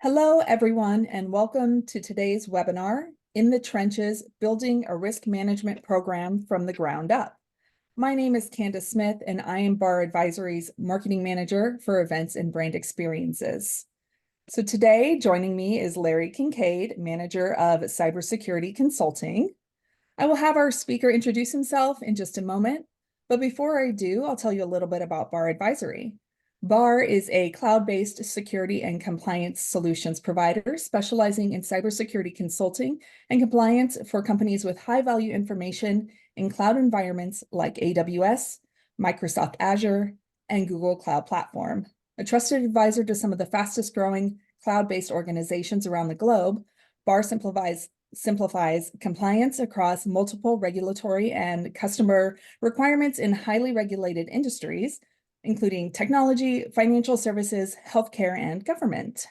Hello, everyone, and welcome to today's webinar, In the Trenches, Building a Risk Management Program from the Ground Up. My name is Candace Smith, and I am BARR Advisory's Marketing Manager for Events and Brand Experiences. So today, joining me is Larry Kinkaid, Manager of Cybersecurity Consulting. I will have our speaker introduce himself in just a moment, but before I do, I'll tell you a little bit about BARR Advisory. BARR is a cloud-based security and compliance solutions provider specializing in cybersecurity consulting and compliance for companies with high-value information in cloud environments like AWS, Microsoft Azure, and Google Cloud Platform. A trusted advisor to some of the fastest-growing cloud-based organizations around the globe, BARR simplifies compliance across multiple regulatory and customer requirements in highly regulated industries, including technology, financial services, healthcare, and government.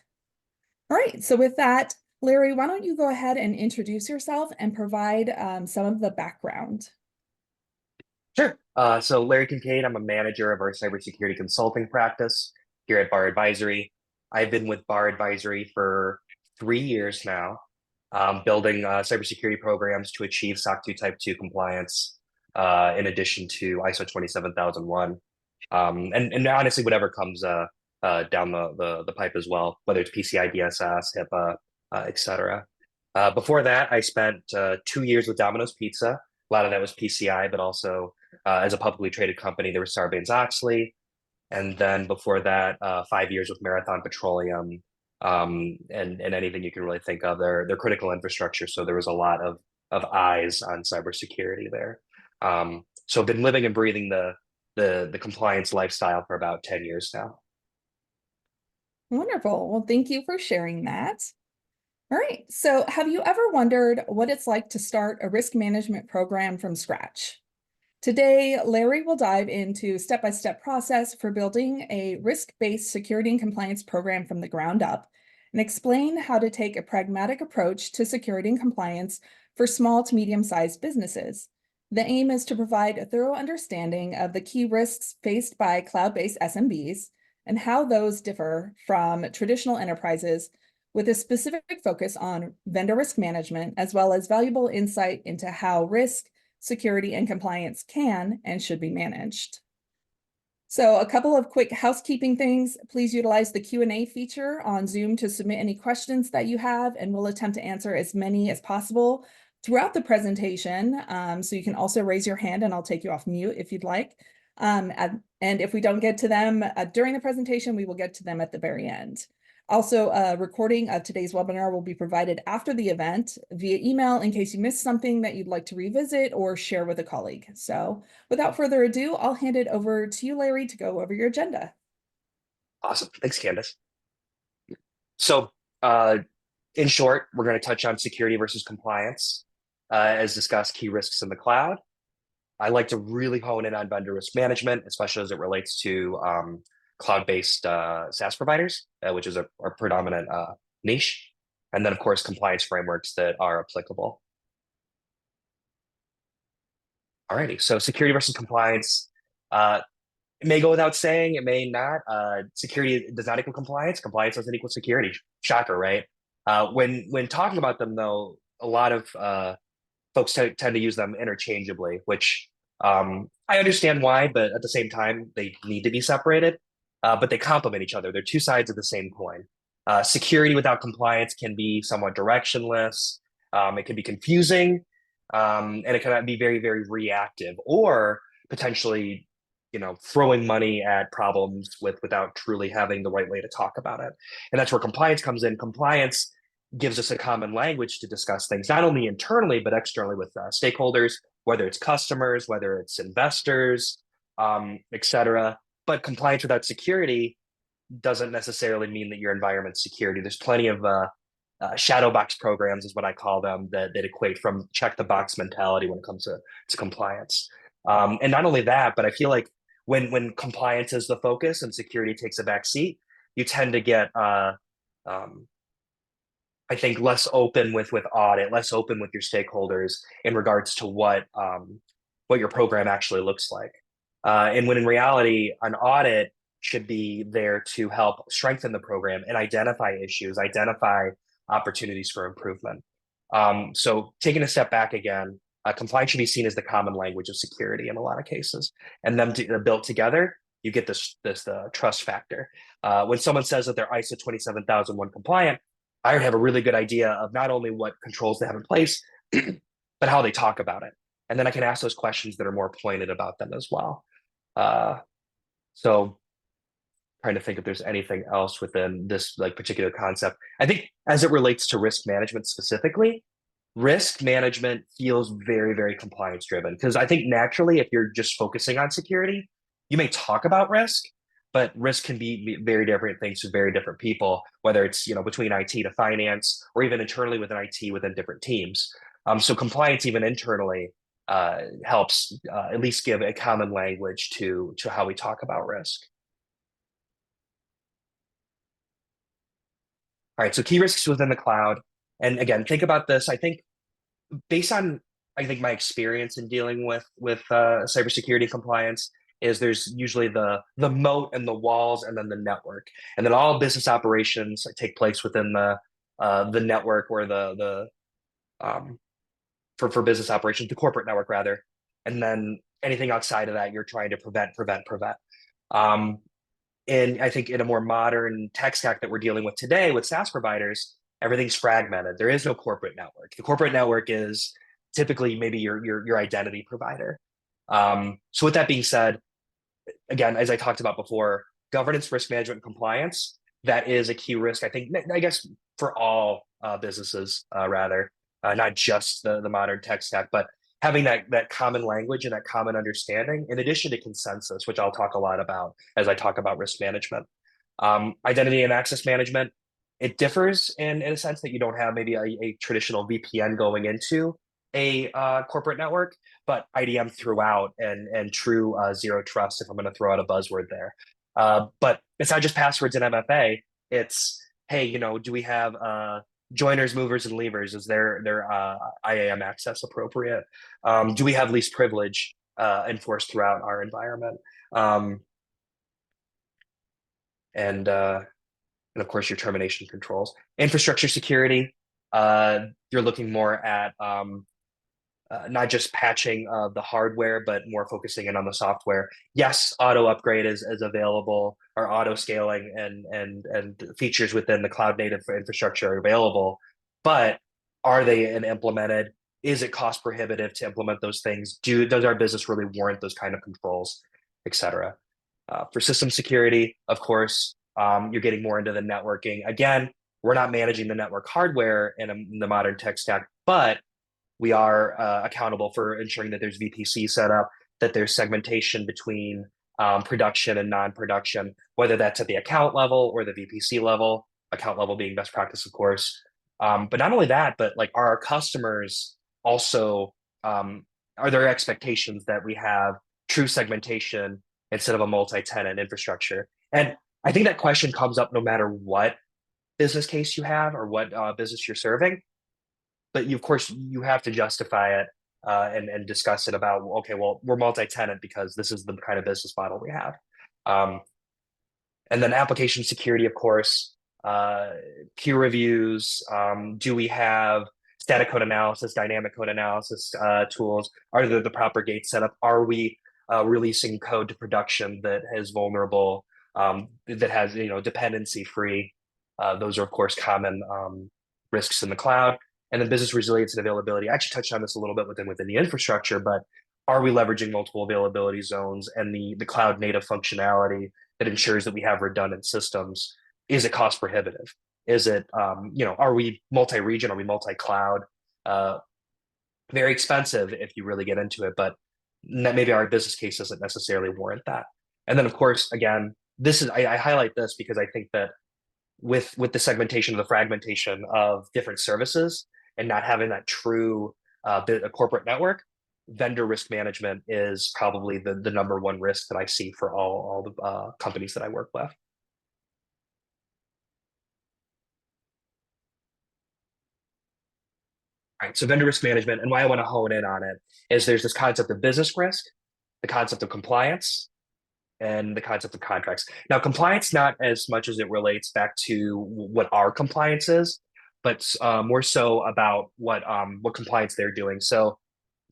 All right, so with that, Larry, why don't you go ahead and introduce yourself and provide some of the background? Sure. So Larry Kinkaid, I'm a manager of our cybersecurity consulting practice here at BARR Advisory. I've been with BARR Advisory for 3 years now, building cybersecurity programs to achieve SOC 2 Type 2 compliance, in addition to ISO 27001. And honestly, whatever comes down the pipe as well, whether it's PCI DSS, HIPAA, et cetera. Before that, I spent 2 years with Domino's Pizza. A lot of that was PCI, but also as a publicly traded company, there was Sarbanes-Oxley. And then before that, 5 years with Marathon Petroleum, and anything you can really think of. They're critical infrastructure, so there was a lot of eyes on cybersecurity there. So I've been living and breathing the compliance lifestyle for about 10 years now. Wonderful. Well, thank you for sharing that. All right, so have you ever wondered what it's like to start a risk management program from scratch? Today, Larry will dive into a step-by-step process for building a risk-based security and compliance program from the ground up and explain how to take a pragmatic approach to security and compliance for small to medium-sized businesses. The aim is to provide a thorough understanding of the key risks faced by cloud-based SMBs and how those differ from traditional enterprises, with a specific focus on vendor risk management, as well as valuable insight into how risk, security, and compliance can and should be managed. So a couple of quick housekeeping things. Please utilize the Q&A feature on Zoom to submit any questions that you have, and we'll attempt to answer as many as possible throughout the presentation. So you can also raise your hand and I'll take you off mute if you'd like. And if we don't get to them during the presentation, we will get to them at the very end. Also, a recording of today's webinar will be provided after the event via email in case you missed something that you'd like to revisit or share with a colleague. So without further ado, I'll hand it over to you, Larry, to go over your agenda. Awesome. Thanks, Candace. So in short, we're going to touch on security versus compliance, as discussed, key risks in the cloud. I like to really hone in on vendor risk management, especially as it relates to cloud-based SaaS providers, which is our predominant niche. And then, of course, compliance frameworks that are applicable. Alrighty, so security versus compliance. It may go without saying, it may not. Security does not equal compliance. Compliance doesn't equal security. Shocker, right? When talking about them, though, a lot of folks tend to use them interchangeably, which I understand why, but at the same time, they need to be separated. But they complement each other. They're two sides of the same coin. Security without compliance can be somewhat directionless. It can be confusing, and it can be very, very reactive, or potentially, throwing money at problems without truly having the right way to talk about it. And that's where compliance comes in. Compliance gives us a common language to discuss things, not only internally, but externally with stakeholders, whether it's customers, whether it's investors, et cetera. But compliance without security doesn't necessarily mean that your environment's security. There's plenty of shadow box programs, is what I call them, that equate from check the box mentality when it comes to compliance. And not only that, but I feel like when compliance is the focus and security takes a back seat, you tend to get I think less open with audit, less open with your stakeholders in regards to what your program actually looks like. And when in reality, an audit should be there to help strengthen the program and identify issues, identify opportunities for improvement. So taking a step back again, compliance should be seen as the common language of security in a lot of cases, and them built together, you get this trust factor. When someone says that they're ISO 27001 compliant, I have a really good idea of not only what controls they have in place, but how they talk about it. And then I can ask those questions that are more pointed about them as well. So trying to think if there's anything else within this like particular concept. I think as it relates to risk management specifically, risk management feels very, very compliance driven because I think naturally, if you're just focusing on security, you may talk about risk, but risk can be very different things to very different people, whether it's between IT to finance or even internally within IT within different teams. So compliance even internally helps at least give a common language to how we talk about risk. All right, so key risks within the cloud. And again, think about this. I think based on my experience in dealing with cybersecurity compliance is there's usually the moat and the walls and then the network, and then all business operations take place within the network or the for business operations, the corporate network rather, and then anything outside of that you're trying to prevent. Um, and I think in a more modern tech stack that we're dealing with today with SaaS providers, everything's fragmented. There is no corporate network. The corporate network is typically maybe your identity provider. So with that being said, again, as I talked about before, governance, risk management, and compliance, that is a key risk, I think, I guess, for all businesses, rather, not just the modern tech stack, but having that common language and that common understanding, in addition to consensus, which I'll talk a lot about as I talk about risk management. Identity and access management, it differs in a sense that you don't have maybe a traditional VPN going into a corporate network, but IDM throughout and true zero trust, if I'm going to throw out a buzzword there. But it's not just passwords and MFA. It's, hey, do we have joiners, movers, and leavers? Is their IAM access appropriate? Do we have least privilege enforced throughout our environment? And of course, your termination controls. Infrastructure security, you're looking more at not just patching the hardware, but more focusing in on the software. Yes, auto upgrade is available, or auto scaling and features within the cloud native infrastructure are available, but are they implemented? Is it cost prohibitive to implement those things? Does our business really warrant those kind of controls, et cetera? For system security, of course, you're getting more into the networking. Again, we're not managing the network hardware in the modern tech stack, but we are accountable for ensuring that there's VPC set up, that there's segmentation between production and non-production, whether that's at the account level or the VPC level, account level being best practice, of course. But not only that, but like, are our customers also, are there expectations that we have true segmentation instead of a multi-tenant infrastructure? And I think that question comes up no matter what business case you have or what business you're serving. But of course, you have to justify it and discuss it about, okay, well, we're multi-tenant because this is the kind of business model we have. And then application security, of course, peer reviews. Do we have static code analysis, dynamic code analysis tools? Are there the proper gates set up? Are we releasing code to production that is vulnerable, that has dependency free? Those are, of course, common risks in the cloud. And then business resilience and availability. I actually touched on this a little bit within the infrastructure, but are we leveraging multiple availability zones and the cloud native functionality that ensures that we have redundant systems? Is it cost prohibitive? Is it, are we multi-region? Are we multi-cloud? Very expensive if you really get into it, but maybe our business case doesn't necessarily warrant that. And then, of course, again, I highlight this because I think that with the segmentation of the fragmentation of different services and not having that true a corporate network, vendor risk management is probably the number one risk that I see for all the companies that I work with. All right, so vendor risk management, and why I want to hone in on it is there's this concept of business risk, the concept of compliance, and the concept of contracts. Now, compliance, not as much as it relates back to what our compliance is, but more so about what compliance they're doing. So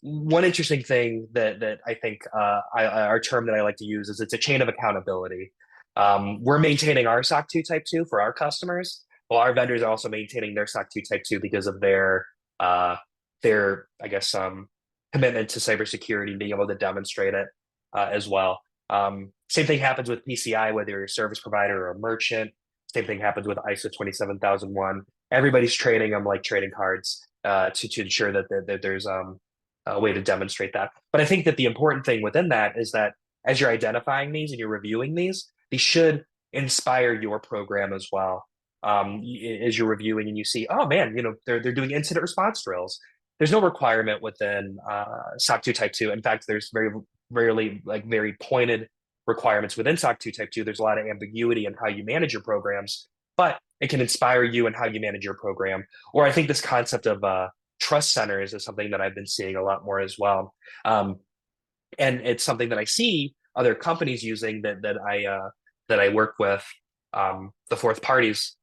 one interesting thing that I think our term that I like to use is it's a chain of accountability. We're maintaining our SOC 2 Type 2 for our customers, while our vendors are also maintaining their SOC 2 Type 2 because of uh, I guess, commitment to cybersecurity and being able to demonstrate it as well. Same thing happens with PCI, whether you're a service provider or a merchant. Same thing happens with ISO 27001. Everybody's trading them like trading cards to ensure that there's a way to demonstrate that. But I think that the important thing within that is that as you're identifying these and you're reviewing these should inspire your program as well. As you're reviewing and you see, oh man, they're doing incident response drills. There's no requirement within SOC 2 Type 2. In fact, there's very rarely like very pointed requirements within SOC 2 Type 2. There's a lot of ambiguity in how you manage your programs, but it can inspire you in how you manage your program. Or I think this concept of trust centers is something that I've been seeing a lot more as well. And it's something that I see other companies using that I work with, the fourth parties,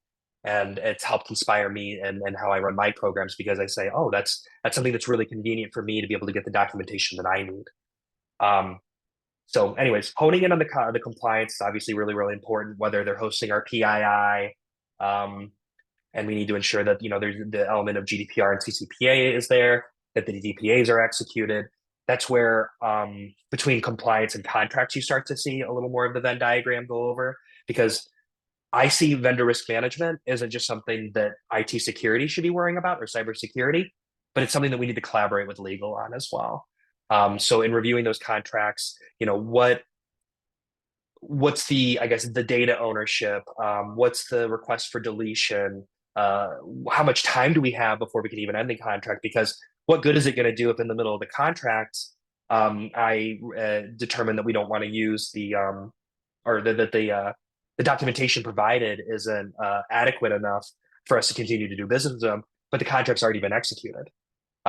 and it's helped inspire me and how I run my programs because I say, oh, that's something that's really convenient for me to be able to get the documentation that I need. So, anyways, honing in on the compliance is obviously really really important. Whether they're hosting our PII, and we need to ensure that there's the element of GDPR and CCPA is there, that the DPAs are executed. That's where between compliance and contracts you start to see a little more of the Venn diagram go over, because I see vendor risk management isn't just something that IT security should be worrying about or cybersecurity, but it's something that we need to collaborate with legal on as well. So in reviewing those contracts, what's the, I guess, the data ownership? What's the request for deletion? How much time do we have before we can even end the contract? Because what good is it going to do if in the middle of the contract, I determine that we don't want to use or that the documentation provided isn't adequate enough for us to continue to do business with them, but the contract's already been executed.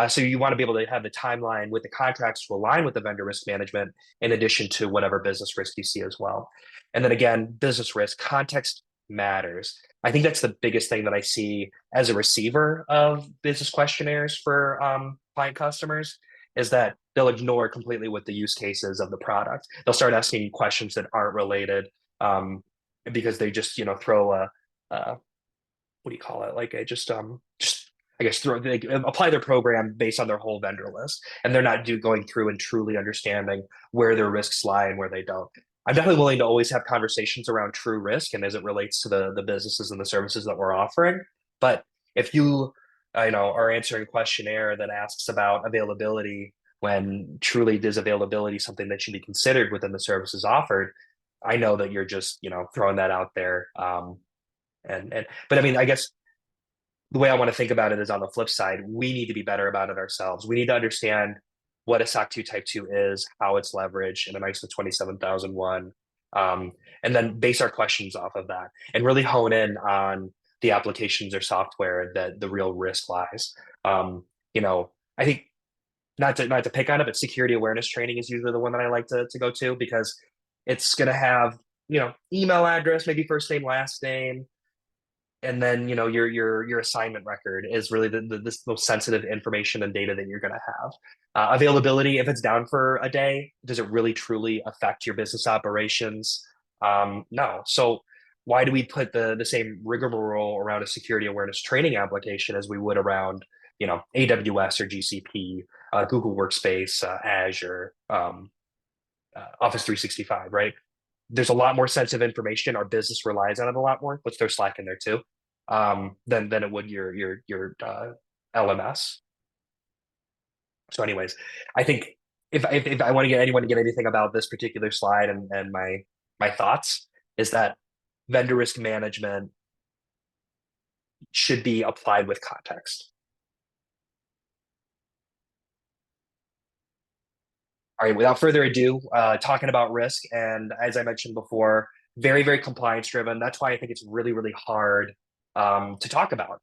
So you want to be able to have the timeline with the contracts to align with the vendor risk management in addition to whatever business risk you see as well. And then again, business risk, context matters. I think that's the biggest thing that I see as a receiver of business questionnaires for client customers is that they'll ignore completely what the use cases of the product. They'll start asking questions that aren't related because they just throw what do you call it? Like just I guess they apply their program based on their whole vendor list, and they're not going through and truly understanding where their risks lie and where they don't. I'm definitely willing to always have conversations around true risk and as it relates to the businesses and the services that we're offering. But if you are answering a questionnaire that asks about availability when truly is availability something that should be considered within the services offered, I know that you're just throwing that out there. But I mean, I guess the way I want to think about it is on the flip side, we need to be better about it ourselves. We need to understand what a SOC 2 Type 2 is, how it's leveraged in an ISO 27001, and then base our questions off of that and really hone in on the applications or software that the real risk lies. I think not to pick on it, but security awareness training is usually the one that I like to go to because it's going to have, email address, maybe first name, last name, and then your assignment record is really this most sensitive information and data that you're going to have. Availability, if it's down for a day, does it really truly affect your business operations? No. So why do we put the same rigmarole around a security awareness training application as we would around AWS or GCP, Google Workspace, Azure, Office 365, right? There's a lot more sensitive information. Our business relies on it a lot more. Let's throw Slack in there too, than it would your LMS. So, anyways, I think if I want to get anyone to get anything about this particular slide and my thoughts is that vendor risk management should be applied with context. All right, without further ado, talking about risk, and as I mentioned before, very, very compliance driven. That's why I think it's really, really hard to talk about.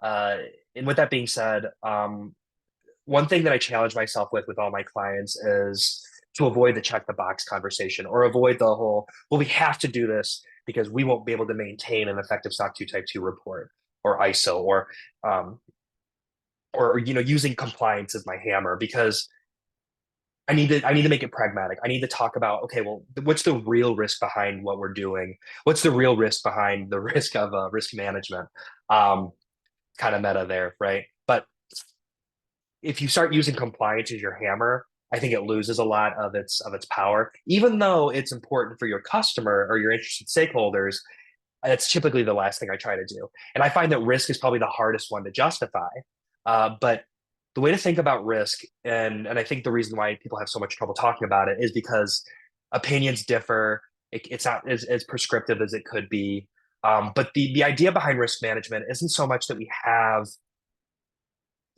And with that being said, one thing that I challenge myself with all my clients is to avoid the check the box conversation or avoid the whole, well, we have to do this because we won't be able to maintain an effective SOC 2 Type 2 report or ISO um, or using compliance as my hammer because I need to make it pragmatic. I need to talk about, okay, well, what's the real risk behind what we're doing? What's the real risk behind the risk of risk management? Um, Kind of meta there, right? But if you start using compliance as your hammer, I think it loses a lot of its power. Even though it's important for your customer or your interested stakeholders, that's typically the last thing I try to do. And I find that risk is probably the hardest one to justify. But the way to think about risk, and I think the reason why people have so much trouble talking about it is because opinions differ. It's not as prescriptive as it could be. But the idea behind risk management isn't so much that we have,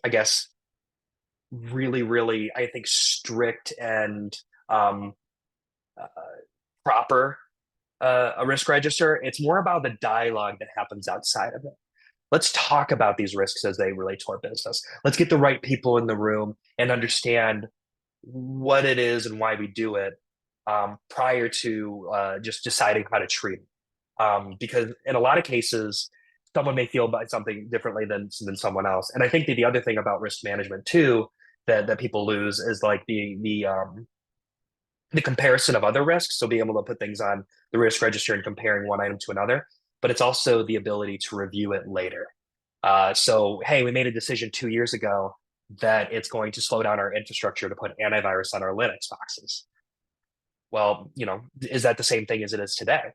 I guess, really, really, I think, strict and um, uh, proper a risk register. It's more about the dialogue that happens outside of it. Let's talk about these risks as they relate to our business. Let's get the right people in the room and understand what it is and why we do it prior to just deciding how to treat it. Because in a lot of cases, someone may feel about something differently than someone else. And I think that the other thing about risk management too that people lose is like the comparison of other risks. So being able to put things on the risk register and comparing one item to another, but it's also the ability to review it later. So, hey, we made a decision 2 years ago that it's going to slow down our infrastructure to put antivirus on our Linux boxes. Well, is that the same thing as it is today?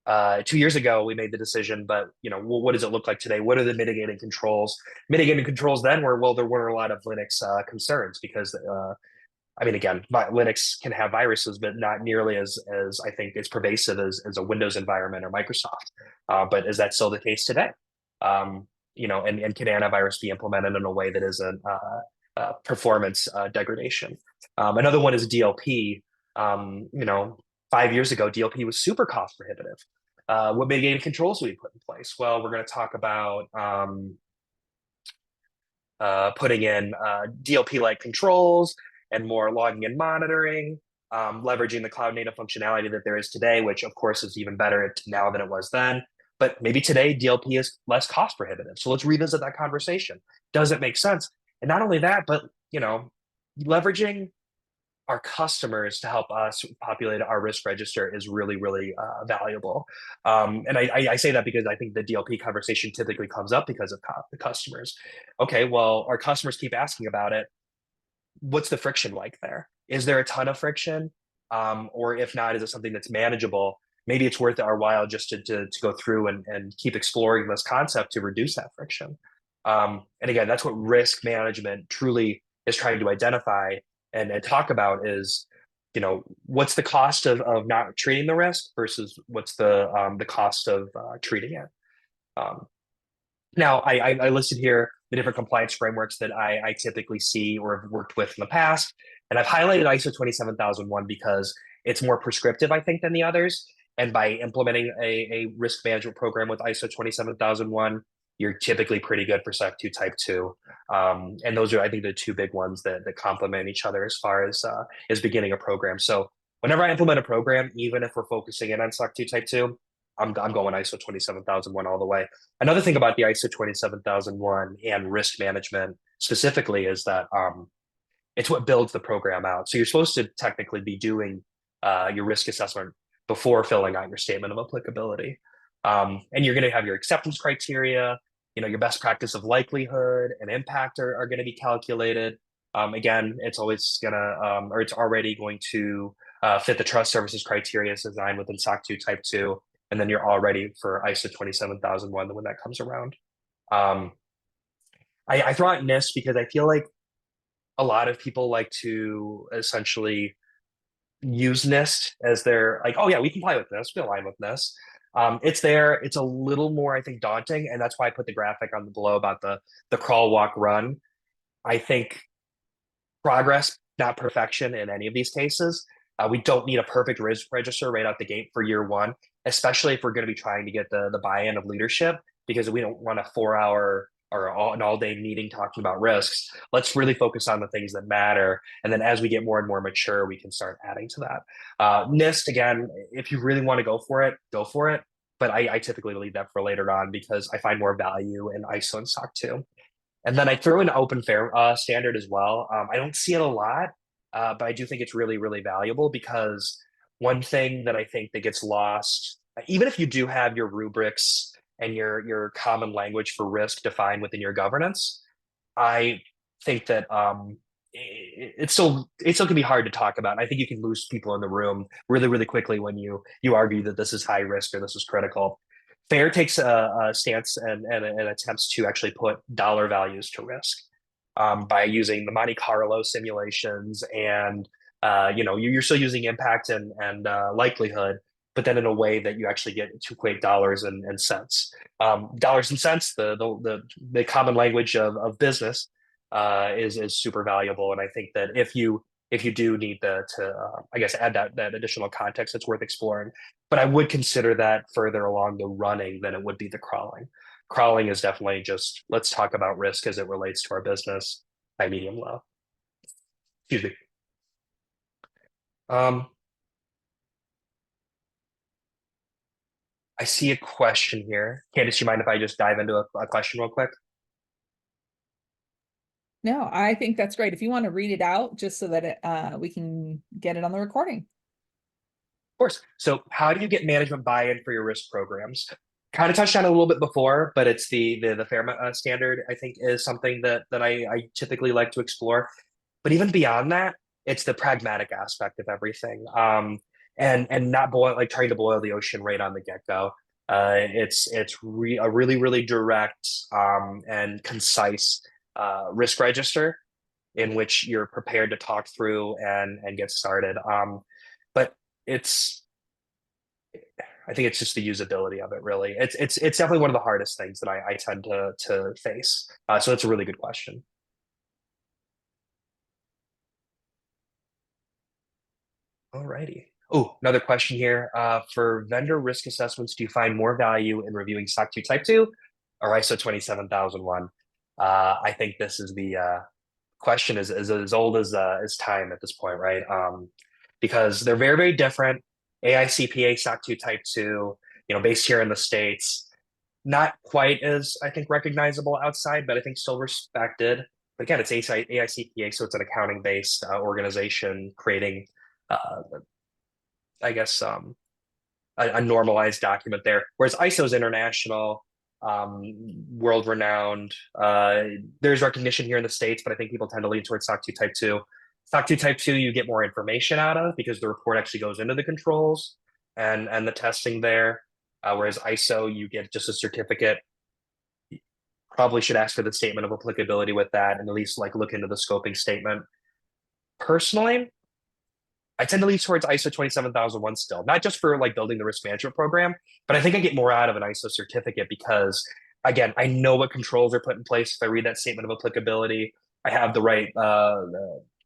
2 years ago, we made the decision, but what does it look like today? What are the mitigating controls? Mitigating controls then were, well, there weren't a lot of Linux concerns because I mean, again, Linux can have viruses, but not nearly as I think as pervasive as a Windows environment or Microsoft. But is that still the case today? And can antivirus be implemented in a way that isn't performance degradation? Another one is DLP. 5 years ago, DLP was super cost prohibitive. What mitigating controls we put in place? Well, we're going to talk about putting in DLP-like controls and more logging and monitoring, leveraging the cloud native functionality that there is today, which of course is even better now than it was then. But maybe today DLP is less cost prohibitive. So let's revisit that conversation. Does it make sense? And not only that, but leveraging our customers to help us populate our risk register is really, really valuable. And I say that because I think the DLP conversation typically comes up because of the customers. Okay, well, our customers keep asking about it. What's the friction like there? Is there a ton of friction? Or if not, is it something that's manageable? Maybe it's worth our while just to go through and keep exploring this concept to reduce that friction. And again, that's what risk management truly is trying to identify and talk about is, what's the cost of not treating the risk versus what's the cost of treating it. Now, I listed here the different compliance frameworks that I typically see or have worked with in the past, and I've highlighted ISO 27001 because it's more prescriptive, I think, than the others. And by implementing a risk management program with ISO 27001, you're typically pretty good for SOC 2 Type 2. And those are, I think, the two big ones that complement each other as far as beginning a program. So whenever I implement a program, even if we're focusing in on SOC 2 Type 2, I'm going ISO 27001 all the way. Another thing about the ISO 27001 and risk management specifically is that it's what builds the program out. So you're supposed to technically be doing your risk assessment before filling out your statement of applicability. And you're going to have your acceptance criteria, your best practice of likelihood and impact are going to be calculated. Again, it's always going to, or it's already going to fit the trust services criteria as designed within SOC 2 Type 2. And then you're all ready for ISO 27001 when that comes around. I throw out NIST because I feel like a lot of people like to essentially use NIST as their like, oh yeah, we comply with this, we align with NIST. It's there. It's a little more, I think, daunting, and that's why I put the graphic on the below about the crawl, walk, run. I think progress, not perfection, in any of these cases. We don't need a perfect risk register right out the gate for year one, especially if we're going to be trying to get the buy-in of leadership, because we don't want a 4-hour an all-day meeting talking about risks. Let's really focus on the things that matter. And then as we get more and more mature, we can start adding to that. NIST, again, if you really want to go for it, go for it. But I typically leave that for later on because I find more value in ISO and SOC 2. And then I throw in open fair standard as well. I don't see it a lot, but I do think it's really, really valuable because one thing that I think that gets lost, even if you do have your rubrics and your common language for risk defined within your governance, I think that it still can be hard to talk about. I think you can lose people in the room really, really quickly when you argue that this is high risk or this is critical. FAIR takes a stance and attempts to actually put dollar values to risk by using the Monte Carlo simulations, and you're still using impact and likelihood, but then in a way that you actually get to equate dollars and cents. Dollars and cents, the common language of business, is super valuable, and I think that if you do need I guess add that additional context, it's worth exploring. But I would consider that further along the running than it would be the crawling. Crawling is definitely just let's talk about risk as it relates to our business, high, medium, low. Excuse me. Um, I see a question here. Candice, you mind if I just dive into a question real quick? No, I think that's great. If you want to read it out, just so that we can get it on the recording. Of course. So how do you get management buy-in for your risk programs? Kind of touched on it a little bit before, but it's the FAIR standard, I think, is something that I typically like to explore. But even beyond that, it's the pragmatic aspect of everything, and not trying to boil the ocean right on the get-go. It's a really, really direct and concise risk register in which you're prepared to talk through and get started. But it's I think it's just the usability of it, really. It's definitely one of the hardest things that I tend to face. So it's a really good question. Alrighty. Oh, another question here. For vendor risk assessments, do you find more value in reviewing SOC 2 Type 2 or ISO 27001? I think this is the question is as old as time at this point, right? Because they're very, very different. AICPA SOC 2 Type 2, based here in the States, not quite as, I think, recognizable outside, but I think still respected. But again, it's AICPA, so it's an accounting-based organization creating, uh, I guess, a normalized document there. Whereas ISO is international, world renowned. There's recognition here in the States, but I think people tend to lean towards SOC 2 Type 2. SOC 2 Type 2, you get more information out of because the report actually goes into the controls and the testing there. Whereas ISO, you get just a certificate. Probably should ask for the statement of applicability with that and at least look into the scoping statement. Personally, I tend to lean towards ISO 27001 still, not just for building the risk management program, but I think I get more out of an ISO certificate because, again, I know what controls are put in place. If I read that statement of applicability, I have the right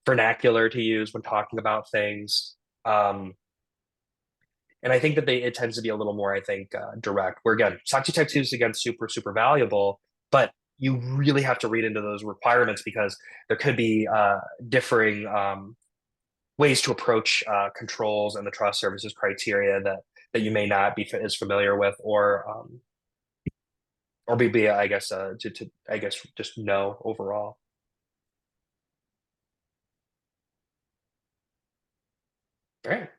vernacular to use when talking about things. And I think that it tends to be a little more, I think, direct. Where again, SOC 2 Type 2 is again super, super valuable, but you really have to read into those requirements because there could be differing ways to approach controls and the trust services criteria that you may not be as familiar with, or be I guess to I guess just know overall. All right.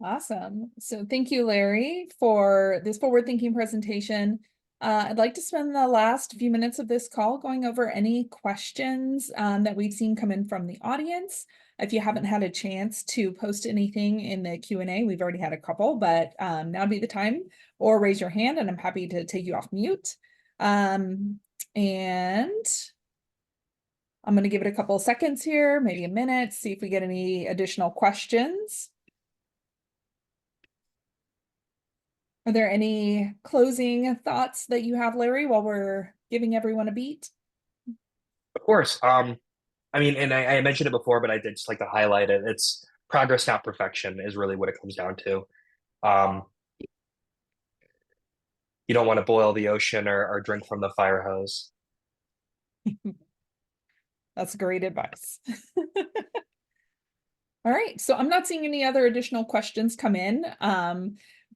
Awesome. So thank you, Larry, for this forward-thinking presentation. I'd like to spend the last few minutes of this call going over any questions that we've seen come in from the audience. If you haven't had a chance to post anything in the Q&A, we've already had a couple, but now would be the time, or raise your hand and I'm happy to take you off mute. And I'm going to give it a couple of seconds here, maybe a minute, see if we get any additional questions. Are there any closing thoughts that you have, Larry, while we're giving everyone a beat? Of course. I mean, and I mentioned it before, but I did just like to highlight it. It's progress, not perfection, is really what it comes down to. Um, you don't want to boil the ocean or drink from the fire hose. That's great advice. All right, so I'm not seeing any other additional questions come in.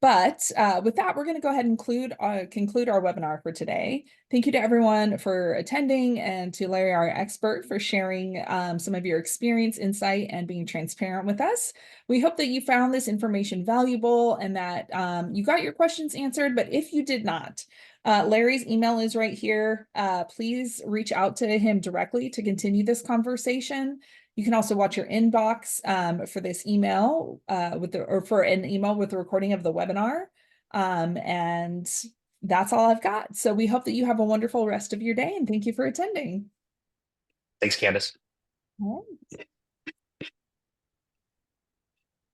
But with that, we're going to go ahead and conclude our webinar for today. Thank you to everyone for attending, and to Larry, our expert, for sharing some of your experience, insight, and being transparent with us. We hope that you found this information valuable and that you got your questions answered. But if you did not, Larry's email is right here. Please reach out to him directly to continue this conversation. You can also watch your inbox for this email or for an email with the recording of the webinar. And that's all I've got. So we hope that you have a wonderful rest of your day, and thank you for attending. Thanks, Candace. All right.